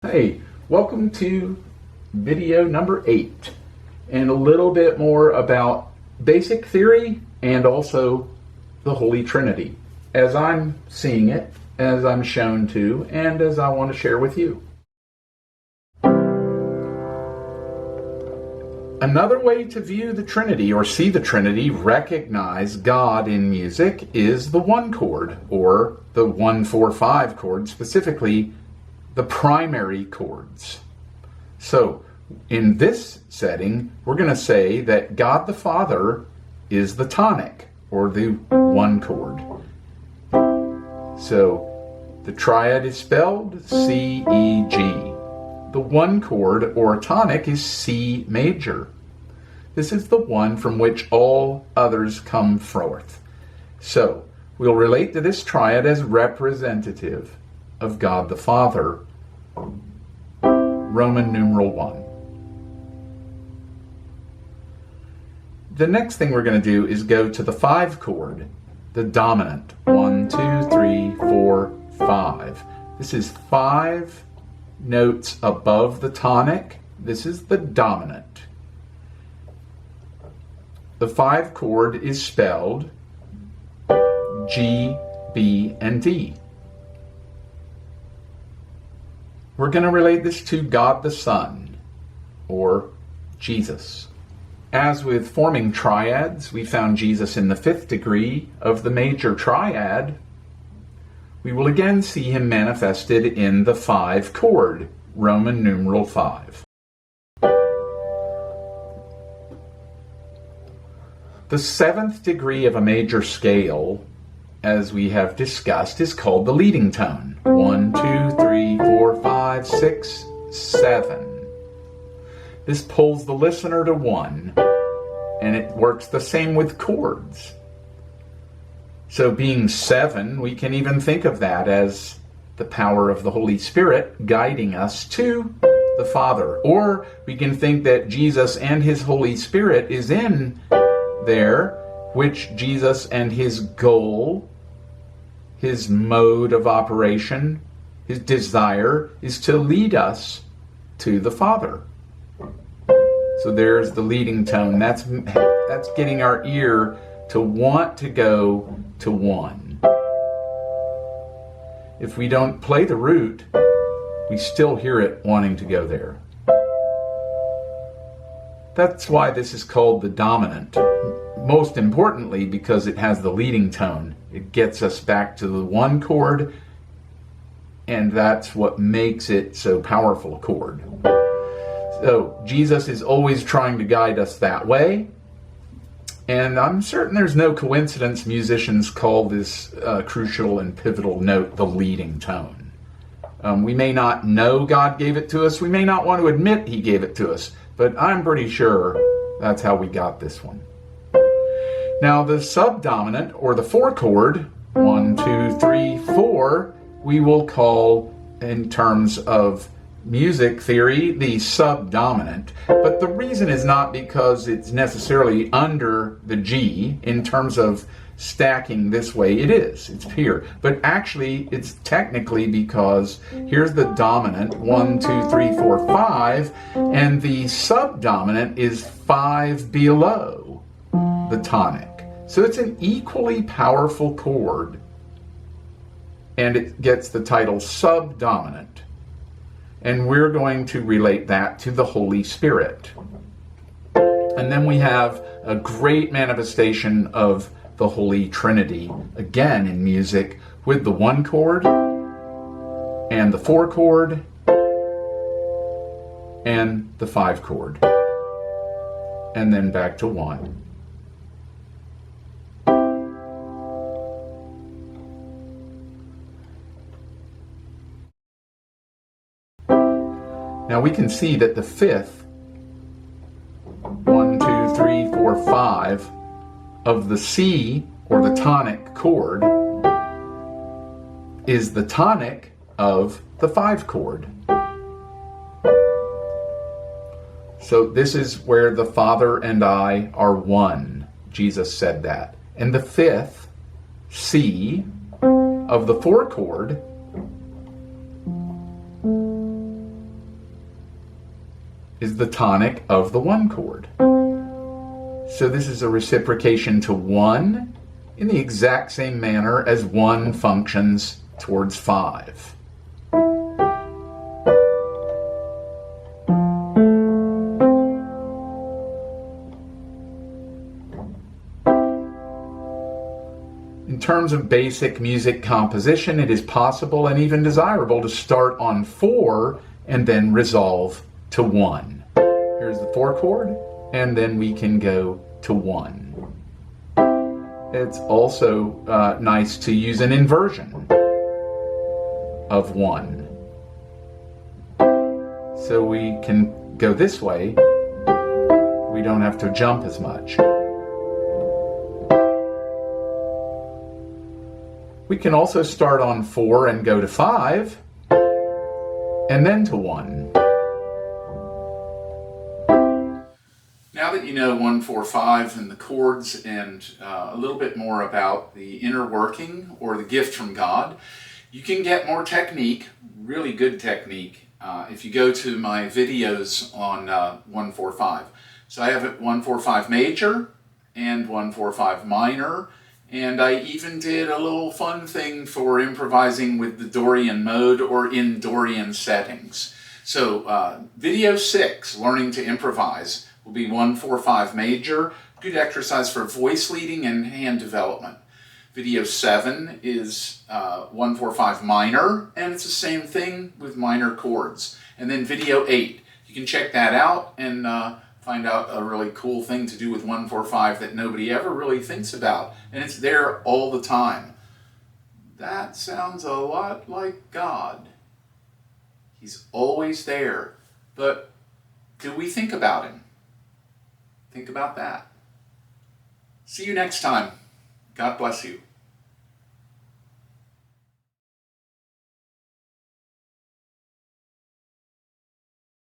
Hey, welcome to video number 8 and a little bit more about basic theory and also the Holy Trinity as I'm seeing it, as I'm shown to, and as I want to share with you. Another way to view the Trinity or see the Trinity, recognize God in music, is the 1 chord or the 1-4-5 chord, specifically the primary chords. So in this setting, we're going to say that God the Father is the tonic or the 1 chord. So the triad is spelled C-E-G. The 1 chord or tonic is C major. This is the one from which all others come forth. So we'll relate to this triad as representative of God the Father, Roman numeral 1. The next thing we're going to do is go to the 5 chord, the dominant. 1, 2, 3, 4, 5. This is 5 notes above the tonic. This is the dominant. The 5 chord is spelled G, B, and D. We're going to relate this to God the Son, or Jesus. As with forming triads, we found Jesus in the 5th degree of the major triad. We will again see him manifested in the 5 chord, Roman numeral 5. The 7th degree of a major scale, as we have discussed, is called the leading tone. 1, 2, 3, 4, 5, 6, 7. This pulls the listener to 1, and it works the same with chords. So being 7, we can even think of that as the power of the Holy Spirit guiding us to the Father. Or we can think that Jesus and his Holy Spirit is in there, which Jesus and his goal, his mode of operation, his desire is to lead us to the Father. So there's the leading tone. That's getting our ear to want to go to 1. If we don't play the root, we still hear it wanting to go there. That's why this is called the dominant. Most importantly, because it has the leading tone. It gets us back to the 1 chord, and that's what makes it so powerful a chord. So Jesus is always trying to guide us that way, and I'm certain there's no coincidence musicians call this crucial and pivotal note the leading tone. We may not know God gave it to us, we may not want to admit he gave it to us, but I'm pretty sure that's how we got this one. Now the subdominant, or the 4 chord, 1, 2, 3, 4, we will call, in terms of music theory, the subdominant. But the reason is not because it's necessarily under the G in terms of stacking this way. It is. It's here. But actually, it's technically because here's the dominant, 1, 2, 3, 4, 5, and the subdominant is 5 below the tonic. So it's an equally powerful chord, and it gets the title subdominant. And we're going to relate that to the Holy Spirit. And then we have a great manifestation of the Holy Trinity, again in music, with the 1 chord, and the 4 chord, and the 5 chord. And then back to 1. Now we can see that the 5th, 1, 2, 3, 4, 5, of the C, or the tonic chord, is the tonic of the 5 chord. So this is where the Father and I are one. Jesus said that. And the 5th, C, of the 4 chord is the tonic of the 1 chord. So this is a reciprocation to 1 in the exact same manner as 1 functions towards 5. In terms of basic music composition, it is possible and even desirable to start on 4 and then resolve to 1. Here's the 4 chord, and then we can go to 1. It's also nice to use an inversion of 1. So we can go this way. We don't have to jump as much. We can also start on 4 and go to 5, and then to 1. Now that you know 1, 4, 5 and the chords and a little bit more about the inner working or the gift from God, you can get more technique, really good technique, if you go to my videos on 1, 4, 5. So I have it 1, 4, 5 major and 1, 4, 5 minor. And I even did a little fun thing for improvising with the Dorian mode or in Dorian settings. So video 6, Learning to Improvise, will be 1, 4, 5 major, good exercise for voice leading and hand development. Video 7 is 1, 4, 5 minor, and it's the same thing with minor chords. And then video 8, you can check that out and find out a really cool thing to do with 1, 4, 5 that nobody ever really thinks about. And it's there all the time. That sounds a lot like God. He's always there. But do we think about him? Think about that. See you next time. God bless you.